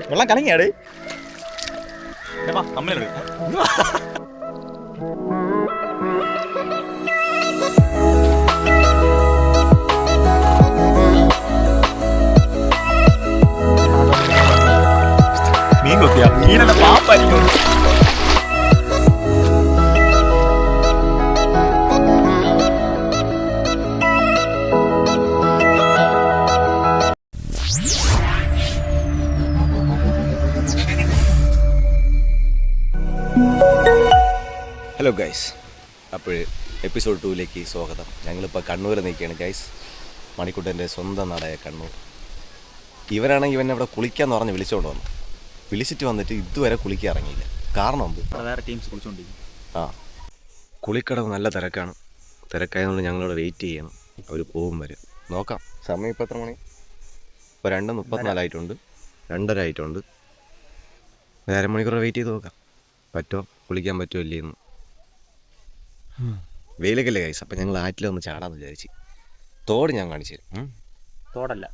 വെള്ളം കലങ്ങിയാടേ അമ്മ മീൻ കൊത്തിയാ മീനല്ല പാമ്പായിരിക്കും. Hello guys, അപ്പോൾ എപ്പിസോഡ് 2ലേക്ക് സ്വാഗതം. ഞങ്ങളിപ്പോൾ കണ്ണൂർ നിൽക്കുകയാണ് ഗൈസ്, മണിക്കുട്ടൻ്റെ സ്വന്തം നാടായ കണ്ണൂർ. ഇവനാണെങ്കിൽ ഇവനെ അവിടെ കുളിക്കാന്ന് പറഞ്ഞ് വിളിച്ചുകൊണ്ട് വന്നു. വിളിച്ചിട്ട് വന്നിട്ട് ഇതുവരെ കുളിക്കാൻ ഇറങ്ങിയില്ല. കാരണം വേറെ ടീംസ് കുളിച്ചുകൊണ്ടിരിക്കും. കുളിക്കടവ് നല്ല തിരക്കാണ്. തിരക്കായതുകൊണ്ട് ഞങ്ങളവിടെ വെയിറ്റ് ചെയ്യണം, അവർ പോകും വരെ. നോക്കാം, സമയം ഇപ്പോൾ എത്ര മണി? ഇപ്പോൾ 2:34 2:30 ആയിട്ടുണ്ട്. ഒരു അരമണിക്കൂർ വെയിറ്റ് ചെയ്ത് നോക്കാം, പറ്റുമോ കുളിക്കാൻ പറ്റുമോ ഇല്ലേന്ന്. വെയിലൊക്കെയല്ലേ ഗൈസ്, അപ്പം ഞങ്ങൾ ആറ്റിലൊന്ന് ചാടാന്ന് വിചാരിച്ച്. തോട് ഞാൻ കാണിച്ചു തരാം. തോടല്ല,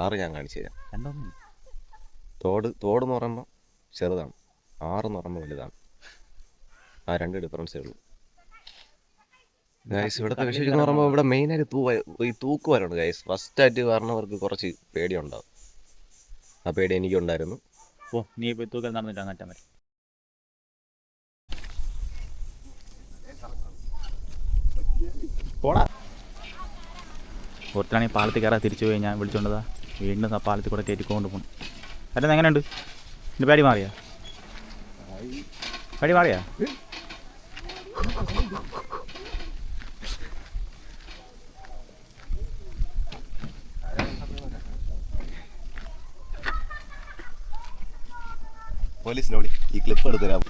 ആറ് ഞാൻ കാണിച്ചു തരാം. തോടെന്ന് പറയുമ്പോൾ ചെറുതാണ്, ആറെന്ന് പറയുമ്പോൾ വലുതാണ്. ആ രണ്ട് ഡിഫറൻസേ ഉള്ളൂ ഗൈസ്. ഇവിടുത്തെ വിശേഷം എന്ന് പറയുമ്പോൾ ഇവിടെ മെയിനായിട്ട് ഈ തൂക്കുവാരുണ്ട് ഗൈസ്. ഫസ്റ്റായിട്ട് പറഞ്ഞവർക്ക് കുറച്ച് പേടിയുണ്ടാവും. ആ പേടി എനിക്കുണ്ടായിരുന്നു. നീ ഇപ്പോൾ തൂക്കൽ നടന്നിട്ട് അങ്ങറ്റാൻ പറ്റും. പോടാ. പുറത്താണെങ്കിൽ പാലത്തിൽ കയറാൻ തിരിച്ചു പോയി ഞാൻ വിളിച്ചോണ്ടതാ. വീണ്ടും ആ പാലത്തിൽ കൂടെ കയറ്റിക്കൊണ്ട് പോകണം. അല്ല എങ്ങനെയുണ്ട്? എൻ്റെ പേടി മാറിയാ? പോലീസിനോട് ഈ ക്ലിപ്പ് എടുത്ത് തരാം.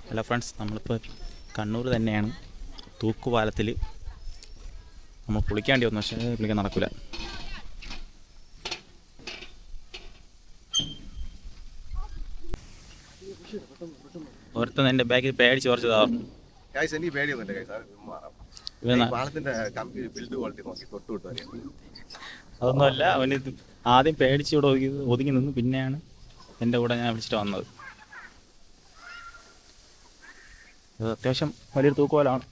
ഹലോ ഫ്രണ്ട്സ്, നമ്മളിപ്പോൾ കണ്ണൂർ തന്നെയാണ്. തൂക്കുപാലത്തിൽ നമ്മൾ കുളിക്കേണ്ടി വന്നു, പക്ഷേ കുളിക്കാൻ നടക്കില്ല. ഒരുത്തൻ എൻ്റെ ബാഗിൽ പേടിച്ച് കുറച്ചതാവും. അതൊന്നുമല്ല, അവന് ആദ്യം പേടിച്ച് ഇവിടെ ഒതുങ്ങി നിന്ന്, പിന്നെയാണ് എൻ്റെ കൂടെ ഞാൻ വിളിച്ചിട്ട് വന്നത്. ഇത് അത്യാവശ്യം വലിയൊരു തൂക്കുപാലമാണ്.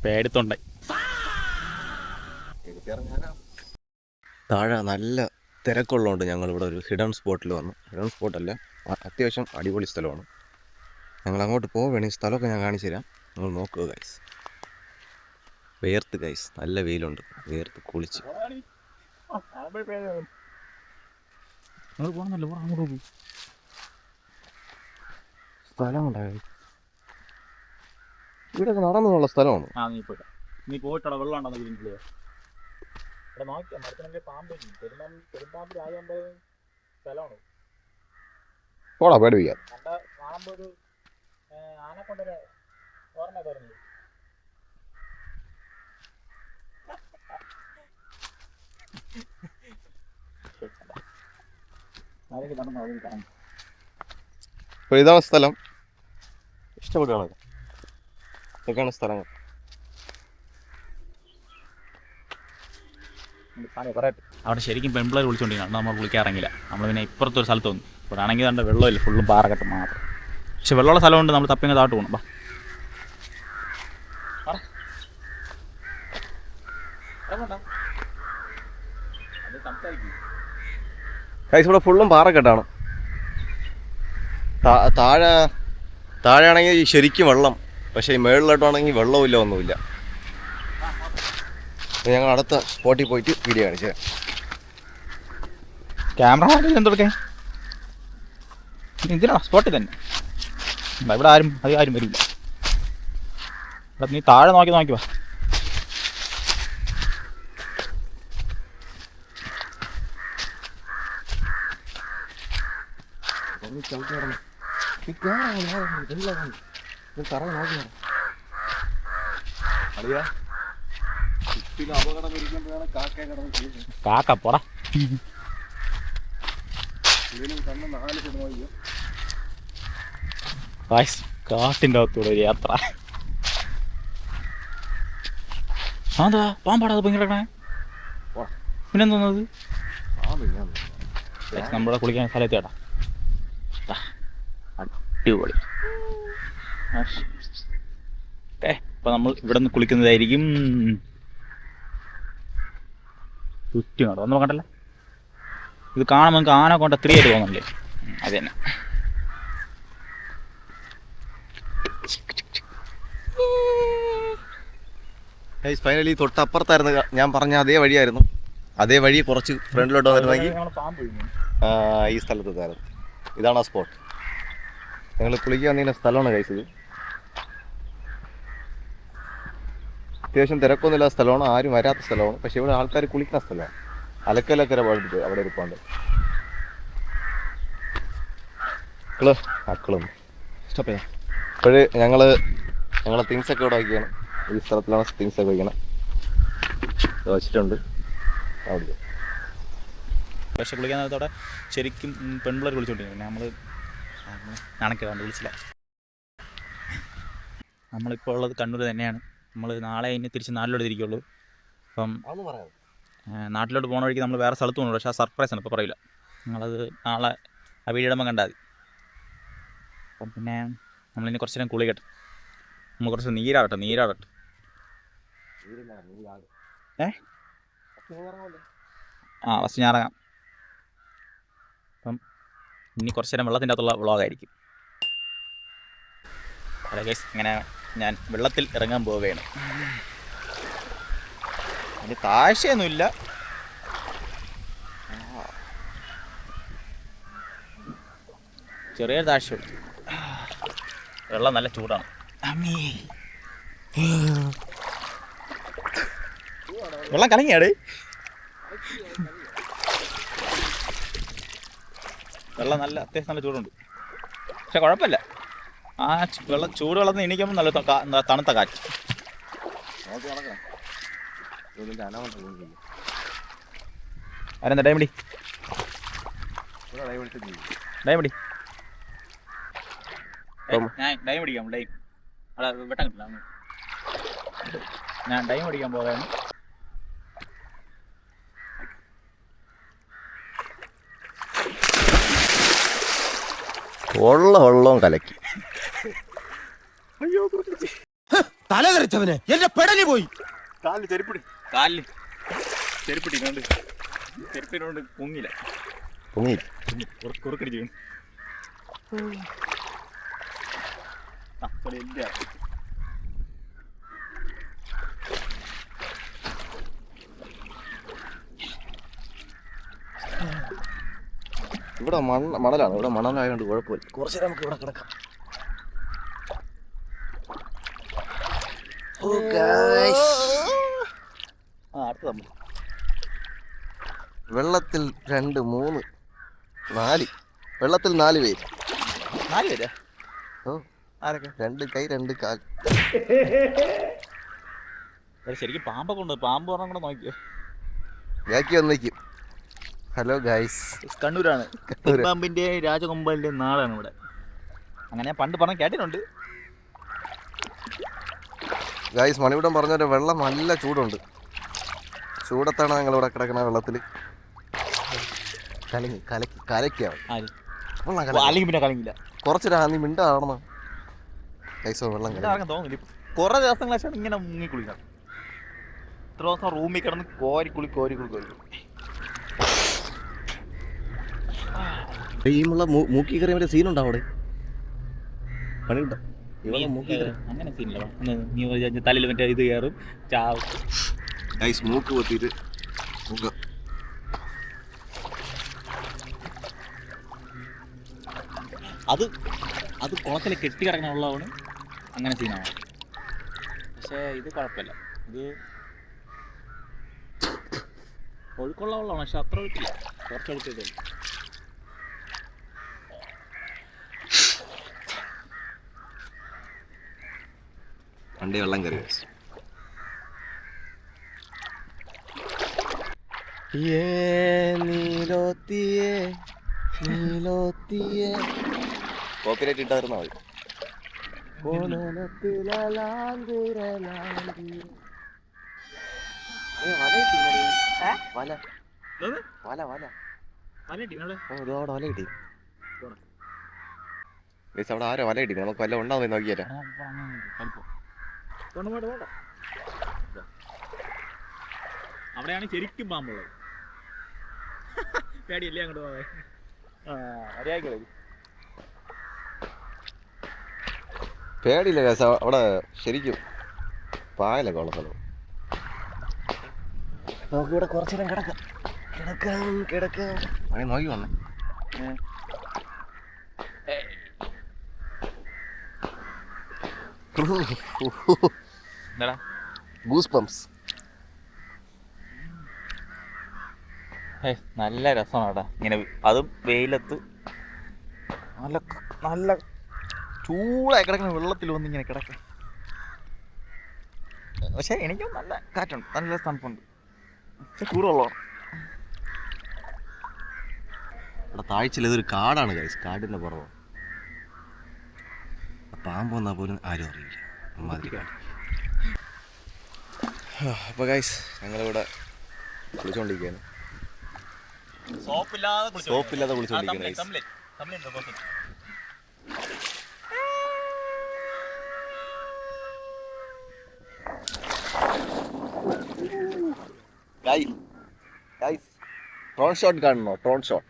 പേടിത്തൊണ്ടായി. താഴെ നല്ല തിരക്കുള്ളതുകൊണ്ട് ഞങ്ങളിവിടെ ഒരു ഹിഡൻ സ്പോട്ടിൽ വന്നു. ഹിഡൻ സ്പോട്ടല്ല, അത്യാവശ്യം അടിപൊളി സ്ഥലമാണ്. ഞങ്ങൾ അങ്ങോട്ട് പോവുകയാണ്. ഈ സ്ഥലമൊക്കെ ഞാൻ കാണിച്ചു തരാം, നിങ്ങൾ നോക്കുക ഗൈസ്. വേർത്ത് ഗൈസ്, നല്ല വെയിലുണ്ട്, വേർത്ത് കുളിച്ച്. സ്ഥലമുണ്ടായി ഇവിടെ നടന്നുള്ള സ്ഥലമാണ്. നീ പോയിട്ടാ വെള്ളം ഉണ്ടെന്ന് പോടാ, പേടിപ്പിക്കാം. അപ്പോൾ ഇതാണ് സ്ഥലം. ഇഷ്ടപ്പെടുകയാണ്. ഇതൊക്കെയാണ് സ്ഥലങ്ങൾ. അവിടെ ശരിക്കും പെൺപിള്ളേർ വിളിച്ചുകൊണ്ടിരിക്കണം. നമ്മൾ വിളിക്കാറില്ല. നമ്മൾ പിന്നെ ഇപ്പുറത്തൊരു സ്ഥലത്ത് വന്നു. ഇവിടെ ആണെങ്കിൽ തന്നെ വെള്ളമില്ല, ഫുള്ളും പാറക്കെട്ട് മാത്രം. പക്ഷെ വെള്ളമുള്ള സ്ഥലമുണ്ട്, നമ്മൾ തപ്പിങ്ങ് താട്ട് പോകണം. ഇവിടെ ഫുള്ളും പാറക്കെട്ടാണ്. താഴെയാണെങ്കിൽ ശരിക്കും വെള്ളം, പക്ഷേ ഈ മേളിലോട്ടാണെങ്കിൽ വെള്ളമില്ല, ഒന്നുമില്ല. ഞങ്ങൾ അടുത്ത സ്പോട്ടിൽ പോയിട്ട് വീഡിയോ കാണിച്ചത്. ക്യാമറ എന്തൊക്കെ ഇതിനാ സ്പോട്ടിൽ തന്നെ. ഇവിടെ ആരും വരില്ല. നീ താഴെ നോക്കി വാ. കാക്ക പോടാ. കാട്ടിൻ്റെ അകത്തൂടെ ഒരു യാത്ര. അതാ പാമ്പാടാ ഭയങ്കര പിന്നെന്തോന്നത് നമ്മുടെ കുളിക്കാൻ സ്ഥലത്തേടാ. അടിപൊളി. ഓക്കെ, അപ്പോൾ നമ്മൾ ഇവിടെ നിന്ന് കുളിക്കുന്നതായിരിക്കും. ചുറ്റും കേട്ടോ, ഒന്നും കണ്ടല്ലേ. ഇത് കാണുമ്പോൾ നമുക്ക് ആന കൊണ്ട 3 ആയിട്ട് തോന്നല്ലേ? അത് തന്നെ. ഫൈനലി തൊട്ടപ്പുറത്തായിരുന്നു ഞാൻ പറഞ്ഞ അതേ വഴിയായിരുന്നു. അതേ വഴി കുറച്ച് ഫ്രണ്ടിലോട്ട് വന്നിരുന്നെങ്കിൽ ഈ സ്ഥലത്തെത്തായിരുന്നു. ഇതാണ് ആ സ്പോട്ട്. ഞങ്ങൾ കുളിക്കാൻ വന്നിരുന്ന സ്ഥലമാണ് കഴിച്ചത്. അത്യാവശ്യം തിരക്കൊന്നുമില്ലാത്ത സ്ഥലമാണ്, ആരും വരാത്ത സ്ഥലമാണ്. പക്ഷെ ഇവിടെ ആൾക്കാർ കുളിക്കുന്ന സ്ഥലമാണ്. അലക്കലക്കര പാടിട്ട് അവിടെ ഇരിപ്പാണ്ട്. അക്കളും ഇഷ്ടപ്പെടാ. ഇപ്പോഴ് ഞങ്ങളെ തിങ്സൊക്കെ ഇവിടെ വയ്ക്കുകയാണ്. ഈ സ്ഥലത്തിലാണ് തിങ്സൊക്കെ വയ്ക്കണം. വെച്ചിട്ടുണ്ട് അവിടെ. പക്ഷെ കുളിക്കാൻ നേരത്തോടെ ശരിക്കും പെൺപിള്ളേർ വിളിച്ചുകൊണ്ടിരിക്കുന്നത്. നമ്മൾ നടക്കാണ്ട് വിളിച്ചില്ല. നമ്മളിപ്പോൾ ഉള്ളത് കണ്ണൂർ തന്നെയാണ്. നമ്മൾ നാളെ ഇനി തിരിച്ച് നാട്ടിലോട്ട് തിരിക്കുള്ളൂ. അപ്പം നാട്ടിലോട്ട് പോകുന്ന വഴിക്ക് നമ്മൾ വേറെ സ്ഥലത്ത് പോകുന്നു. പക്ഷേ ആ സർപ്രൈസാണ്, ഇപ്പോൾ പറയില്ല. നിങ്ങളത് നാളെ ആ വീടിടുമ്പോൾ കണ്ടാൽ മതി. അപ്പം പിന്നെ നമ്മളിനി കുറച്ച് നേരം കുളിക്കട്ടെ. നമ്മൾ കുറച്ച് നീരാടട്ടെ. ഫസ്റ്റ് ഞാൻ ഇറങ്ങാം. അപ്പം ഇനി കുറച്ച് നേരം വെള്ളത്തിൻ്റെ അകത്തുള്ള വ്ളോഗായിരിക്കും. അതെ ഗൈസ്, ഇങ്ങനെ ഞാൻ വെള്ളത്തിൽ ഇറങ്ങാൻ പോവുകയാണ്. അതിന് താഴ്ചയൊന്നുമില്ല. ചെറിയൊരു താഴ്ചയുള്ളൂ. വെള്ളം നല്ല ചൂടാണ്. വെള്ളം കലങ്ങിയാടേ. വെള്ളം നല്ല അത്യാവശ്യം നല്ല ചൂടുണ്ട്. പക്ഷെ കുഴപ്പമില്ല. ആ ചൂട് വെള്ളത്തിൽ എണീക്കുമ്പോൾ നല്ല തണുത്ത കാറ്റ്. ആരെന്താ ഡൈമടി ഞാൻ ഡൈം അടിക്കാം. അവിടെ വെട്ടം കിട്ടില്ല. ഞാൻ ഡൈം അടിക്കാൻ പോകാൻ. വെള്ളവും കലക്കി. തല തെറിച്ചവന് എന്റെ പെടലി പോയി. കാലിൽ ചെരുപ്പിനോണ്ട് പൊങ്ങില്ല. കുറുക്കടിച്ച് വീണു. ഇവിടെ മണലാണ്. ഇവിടെ മണലായതുകൊണ്ട് കുഴപ്പമില്ല. കുറച്ച് നേരം നമുക്ക് ഇവിടെ കിടക്കാം. വെള്ളത്തിൽ 2, 3, 4. വെള്ളത്തിൽ 4 പേര്. 4 പേരാ? ഓ, ആരൊക്കെ? 2 കൈ 2 കാൽ. ശരിക്കും പാമ്പൊക്കെ ഉണ്ട്. പാമ്പ് പറഞ്ഞാൽ കൂടെ നോക്കിയോ. ബാക്കി വന്നേക്കും. ഹലോ ഗൈസ്, കണ്ണൂരാണ്. പാമ്പിന്റെ രാജകൊമ്പലിന്റെ നാടാണ് ഇവിടെ. അങ്ങനെ ഞാൻ പണ്ട് പറഞ്ഞ കേട്ടിട്ടുണ്ട്. ഗൈസ്, മണിവിടം പറഞ്ഞ വെള്ളം നല്ല ചൂടുണ്ട്. ചൂടത്താണ് ഞങ്ങളിവിടെ കിടക്കണ. വെള്ളത്തിൽ കലക്കിയാണ്. അല്ലെങ്കിൽ പിന്നെ കളങ്ങില്ല. കുറച്ചൊരാ നീ മിണ്ടാണെന്ന് ഗൈസോ. വെള്ളം തോന്നില്ല. കുറെ ദിവസങ്ങളാണ് ഇങ്ങനെ മുങ്ങി കുളിക്കണം. ഇത്ര ദിവസം റൂമിൽ കിടന്ന് കോരി കുളി. ഈമുള്ള മൂക്കി കറിയ സീനുണ്ടോ അവിടെ? പണിയുണ്ടോ? അങ്ങനെ സീനില്ല. നീ തലയിൽ മറ്റേ ഇത് കയറും, ചാവും. മൂക്ക് പൊത്തിയിട്ട് അത് കുളത്തിൽ കെട്ടി കിടക്കണുള്ളതാണ്. അങ്ങനെ സീനാണ്. പക്ഷേ ഇത് കുഴപ്പമില്ല. ഇത് ഒഴുക്കുള്ള വെള്ളമാണ്. പക്ഷെ അത്ര ഒഴുക്കില്ല. കുറച്ച് ഒഴുക്കില്ല. പണ്ടേ വെള്ളം കയറി. കോപ്പിറൈറ്റ് ഇട്ടായിരുന്നോ? ഒരുപാട് വല കിട്ടി. അവിടെ ആരോ വല കിട്ടി, നമുക്ക് വല്ല ഉണ്ടാവും നോക്കിയാലോ. അവിടെയാണ് ശരിക്കും പാമ്പുള്ളത്. പേടിയല്ലേ അങ്ങോട്ട് പോവേ? മര്യാദ പേടിയില്ല കേസ്, അവിടെ ശരിക്കും പായലൊക്കെ ഉള്ള സ്ഥലം. നമുക്കിവിടെ കുറച്ചു നേരം കിടക്കാം. നോക്കി വന്നേ. Goosebumps. നല്ല രസമാണ് കേട്ടോ ഇങ്ങനെ, അതും വെയിലത്ത് നല്ല നല്ല ചൂടായി കിടക്കുന്ന വെള്ളത്തിൽ വന്ന് ഇങ്ങനെ കിടക്കാം. പക്ഷെ എനിക്കും നല്ല കാറ്റുണ്ട്, നല്ല തണുപ്പുണ്ട്, പക്ഷെ ചൂടുള്ളതാണ്. ഇവിടെ താഴ്ചയിൽ ഇതൊരു കാടാണ് ഗൈസ്, കാടിൻ്റെ പുറമോ പാമ്പ് വന്നാൽ പോലും ആരും അറിയില്ല അമ്മാതിരി കാട്. അപ്പോൾ ഗൈസ് ഞങ്ങളിവിടെ കുളിച്ചുകൊണ്ടിരിക്കുകയാണ്. സോപ്പില്ലാതെ കുളിച്ചുകൊണ്ടിരിക്കുകയാണ് ഗൈസ്. ഗൈസ് ട്രോൺ ഷോട്ട് കാണണോ? Tron shot.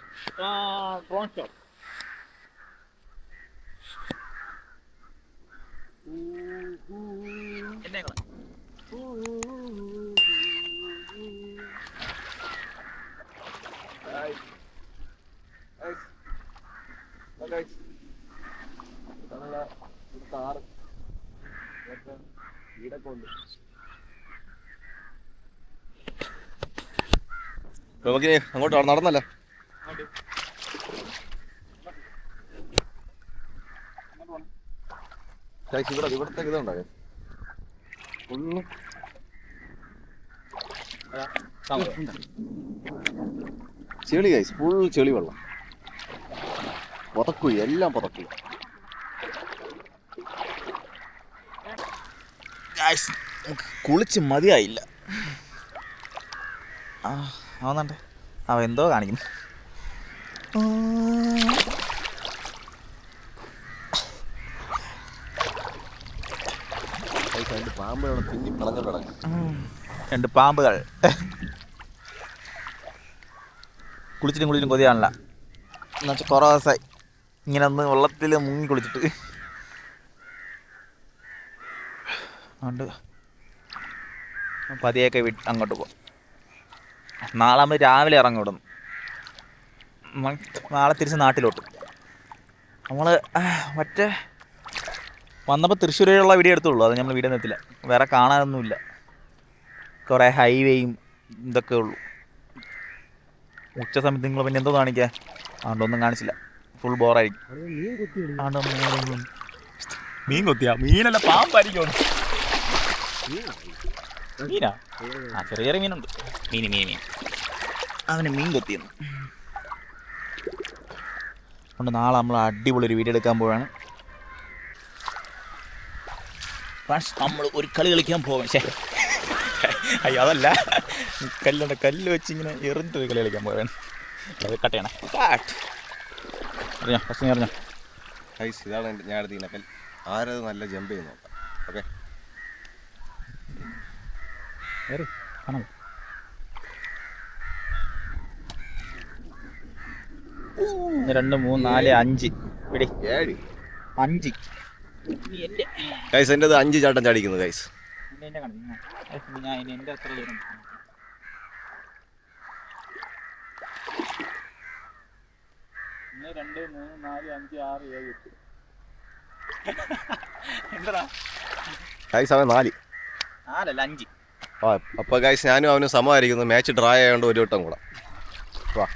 നമുക്കിനി അങ്ങോട്ട് നടന്നല്ലോ. ഇവിടത്തേക്ക് ഇതുണ്ടാകും ഫുള്ള് ചെളി ഗൈസ്, ഫുൾ ചെളി വെള്ളം, പുതക്കുഴി, എല്ലാം പുതക്കുഴി. കുളിച്ച് മതിയായില്ല. ആവുന്നുണ്ട്, എന്തോ കാണിക്കുന്നു. രണ്ട് പാമ്പുകൾ കുളിച്ചിട്ടും കൊതിയാണല്ല. എന്നുവെച്ചാൽ കുറേ ദിവസമായി ഇങ്ങനെ ഒന്ന് വെള്ളത്തിൽ മുങ്ങി കുളിച്ചിട്ട്. അതുകൊണ്ട് പതിയൊക്കെ അങ്ങോട്ട് പോകും. നാളെ നമ്മൾ രാവിലെ ഇറങ്ങി വിടുന്നു. നാളെ തിരിച്ച് നാട്ടിലോട്ട്. നമ്മൾ മറ്റേ വന്നപ്പോൾ തൃശ്ശൂരിലുള്ള വീഡിയോ എടുത്തുള്ളൂ, അത് നമ്മൾ വീഡിയോ നിർത്തില്ല. വേറെ കാണാനൊന്നുമില്ല, കുറേ ഹൈവേയും ഇതൊക്കെ ഉള്ളൂ. ഉച്ച സമയത്ത് നിങ്ങൾ പിന്നെ എന്തോ കാണിക്കുക, അതുകൊണ്ടൊന്നും കാണിച്ചില്ല, ഫുൾ ബോറായിരിക്കും. മീൻ കൊത്തിയാ? മീനല്ല, പാമ്പായിരിക്കും. മീനാ? ചെറിയ ചെറിയ മീനുണ്ട്. മീൻ അവന് മീൻ കൊത്തിയെന്ന്. അതുകൊണ്ട് നാളെ നമ്മൾ അടിപൊളി ഒരു വീഡിയോ എടുക്കാൻ പോവാണ്. നമ്മൾ ഒരു കളി കളിക്കാൻ പോവാം. അയ്യോ അതല്ല, കല്ല് വെച്ച് ഇങ്ങനെ എറിഞ്ഞിട്ടൊരു കളി കളിക്കാൻ പോവാണ്. അത് കട്ട് ചെയ്യണേ. അറിഞ്ഞോ? ഫസ്റ്റ് നീ അറിഞ്ഞോ? ഇതാണ് ഞാൻ എടുത്തിരുന്ന കല്ല്. ആരത് നല്ല ജമ്പ് ചെയ്യുന്നു. ഓക്കെ, 1 2 3 4 5 പിടി 7 5. ഗൈസ് എൻ്റെ 5 ചാട്ടം ചാടിക്കുന്നു ഗൈസ്. ഞാൻ എൻ്റെ എത്ര ദൂരം? ഒന്ന് 2 3 4 5 6 7 8. എന്താ ഗൈസ് അവൻ 4 4 അല്ല 5. അപ്പോൾ ഗൈസ് ഞാനും അവനും സമമായിരിക്കുന്നു. മാച്ച് ഡ്രൈ ആയതുകൊണ്ട് ഒരു വട്ടം കൂടെ വാ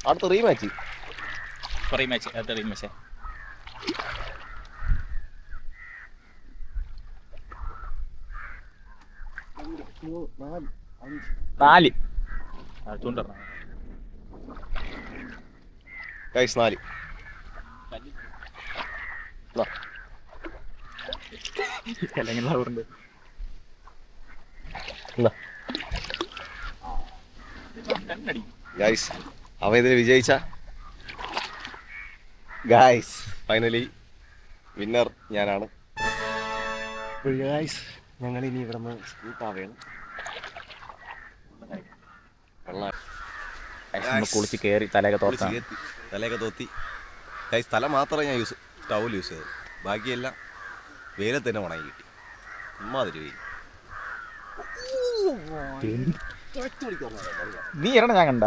അടുത്ത റീമാച്ച്. അടുത്ത റീമാച്ച് 4 ചൂണ്ടറ ഗൈസ് 4 ഗൈസ് അവ ഇതിൽ വിജയിച്ച ഗൈസ് ഫൈനലി വിന്നർ ഞാനാണ്. ഗൈസ് ഞങ്ങൾ ഇനി ഇവിടെ നിന്ന് സ്കൂട്ടാവുകയാണ്. കുളിച്ച് കയറി തലയൊക്കെ തോർത്താം. തലയൊക്കെ തോത്തി ഗൈസ്. തല മാത്രമേ ഞാൻ ടവൽ യൂസ് ചെയ്തത്, ബാക്കിയെല്ലാം വെയിലത്ത് തന്നെ ഉണങ്ങി കിട്ടി. ഉമ്മാതിരി വെയിൽ. നീ ഇറങ്ങ, ഞാൻ കണ്ട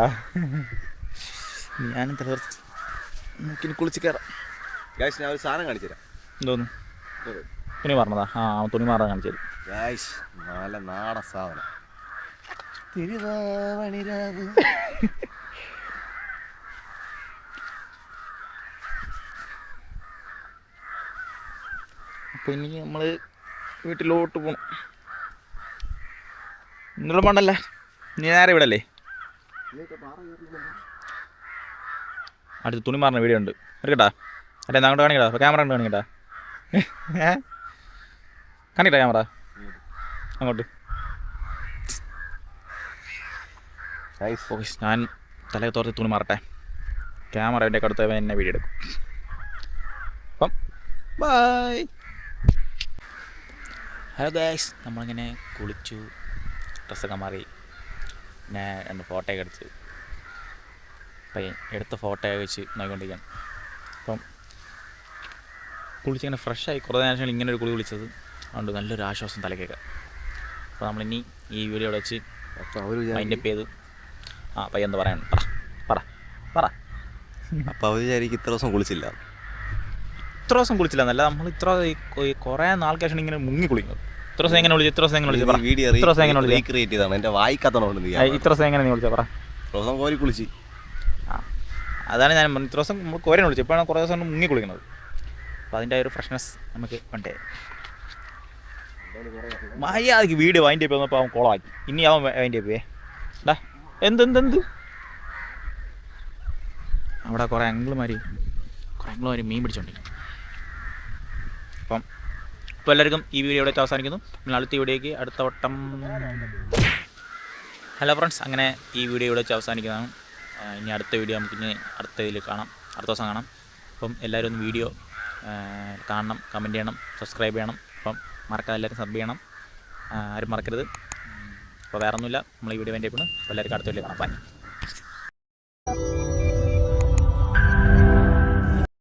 ഞാനും നമുക്കിനി കുളിച്ച് കയറാം. ഗൈസ് ഞാൻ ഒരു സാധനം കാണിച്ചു തരാം. എന്തോന്നു? തുണി മാറണതാ? ആ തുണി മാറാൻ കാണിച്ചു തരും. ഗൈസ് നല്ല നാടൻ സാധനം. തിരുവാവണിരാവ്. അപ്പോൾ ഇനി നമ്മൾ വീട്ടിലോട്ട് പോകണം. നിങ്ങളും വേണ്ടല്ലേ, നീ നേരെ വിടല്ലേ. അടുത്ത് തുണി മാറുന്ന വീഡിയോ ഉണ്ട്, എടുക്കട്ടാ? അല്ലേ അങ്ങോട്ട് കാണിക്കട്ടാ? ക്യാമറ ഉണ്ട്, കാണിക്കട്ടാ? കാണിക്കട്ടാ ക്യാമറ അങ്ങോട്ട്? ഞാൻ തലയൊക്കെ തോർത്തി തുണി മാറട്ടെ. ക്യാമറ എൻ്റെ അടുത്ത് എന്നെ വീഡിയോ എടുക്കും. അപ്പം ബൈ. ഹലോ ഗൈസ്, നമ്മളിങ്ങനെ കുളിച്ചു, ഡ്രസ്സൊക്കെ മാറി, പിന്നെ 2 ഫോട്ടോയൊക്കെ എടുത്ത്, അപ്പം എടുത്ത ഫോട്ടോയൊക്കെ വെച്ച് നോക്കിക്കൊണ്ടിരിക്കുകയാണ്. അപ്പം കുളിച്ചിങ്ങനെ ഫ്രഷായി കുറേ നേരം ഇങ്ങനെ ഒരു കുളി കുളിച്ചത് അതുകൊണ്ട് നല്ലൊരു ആശ്വാസം തലക്കൊക്കെ. അപ്പോൾ നമ്മളിനി ഈ വീഡിയോ വെച്ച് മൈൻഡപ്പ് ചെയ്ത് പയ്യ എന്താ പറയണം, പറ. അപ്പോൾ അവർ വിചാരിക്കും ഇത്ര ദിവസം കുളിച്ചില്ല. ഇത്ര ദിവസം കുളിച്ചില്ല എന്നല്ല, നമ്മൾ കുറേ നാൾക്ക് ശേഷം ഇങ്ങനെ മുങ്ങി കുളിക്കുന്നത്. ഇത്ര ദിവസം എങ്ങനെ വിളിച്ചു? ഇത്ര ദിവസം എങ്ങനെ വിളിച്ചു? വീഡിയോ റീക്രിയേറ്റ് ചെയ്താണ്. എൻ്റെ വായിക്കത്തോണ്ട് ഇത്ര ദിവസം എങ്ങനെ നീ വിളിച്ചാൽ പറ? ദിവസം കോരി കുളിച്ച്. അതാണ് ഞാൻ ഇത്ര ദിവസം നമ്മൾ കോരനെ വിളിച്ചു. ഇപ്പോഴാണ് കുറേ ദിവസം മുങ്ങി കുളിക്കുന്നത്. അപ്പോൾ അതിൻ്റെ ഒരു ഫ്രഷ്നെസ് നമുക്ക് വേണ്ടേ. മര്യാദക്ക് വീഡിയോ വൈൻഡ് അപ്പ് വന്നപ്പോൾ അവൻ കോളാക്കി. ഇനി അവൻ വൈൻഡ് അപ്പേ ഡാ. എന്ത് അവിടെ കുറേ അങ്കിളുമാർ മീൻ പിടിച്ചോണ്ടിരിക്കും. അപ്പം ഇപ്പോൾ എല്ലാവർക്കും ഈ വീഡിയോ ഇവിടെ അവസാനിക്കുന്നു. പിന്നെ അടുത്ത വീഡിയോയ്ക്ക് അടുത്ത വട്ടം. ഹലോ ഫ്രണ്ട്സ്, അങ്ങനെ ഈ വീഡിയോ ഇവിടെ വെച്ച് അവസാനിക്കുന്നതാണ്. ഇനി അടുത്ത വീഡിയോ നമുക്ക് ഇനി അടുത്ത ഇതിൽ കാണാം, അടുത്ത ദിവസം കാണാം. അപ്പം എല്ലാവരും ഒന്ന് വീഡിയോ കാണണം, കമൻറ്റ് ചെയ്യണം, സബ്സ്ക്രൈബ് ചെയ്യണം. അപ്പം മറക്കാതെ എല്ലാവരും സബ് ചെയ്യണം, ആരും മറക്കരുത്. അപ്പോൾ വേറെ ഒന്നുമില്ല, നമ്മൾ ഈ വീഡിയോ വേണ്ടി അപ്പോൾ എല്ലാവർക്കും അടുത്ത വീഡിയോ കാണാം. ബൈ.